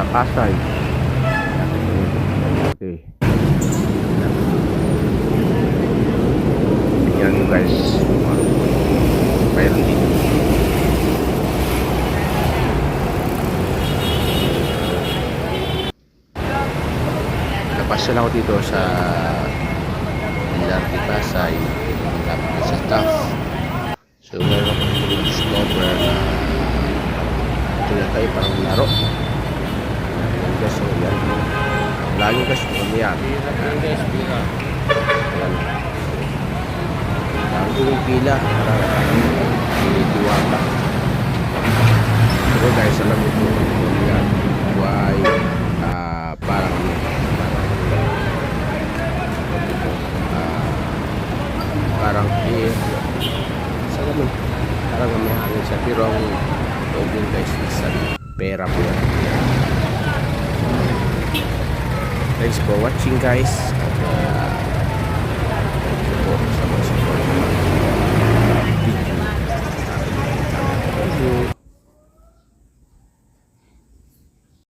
Pasay. Okay. Tingnan nyo guys. Mayroon dito. Napasya lang ako dito sa LRT Pasay. Lapit sa staff. So meron akong discover na ito na tayo parang laro. Yan guys, so yan. Lagi guys, kung yan. Yan. Lagi yung pila. Parang diwata. Pero guys, alam mo po yan. Why parang parang sa ganun parang may hangin siya pero ang loob yun guys is pera po yan. Thanks for watching guys.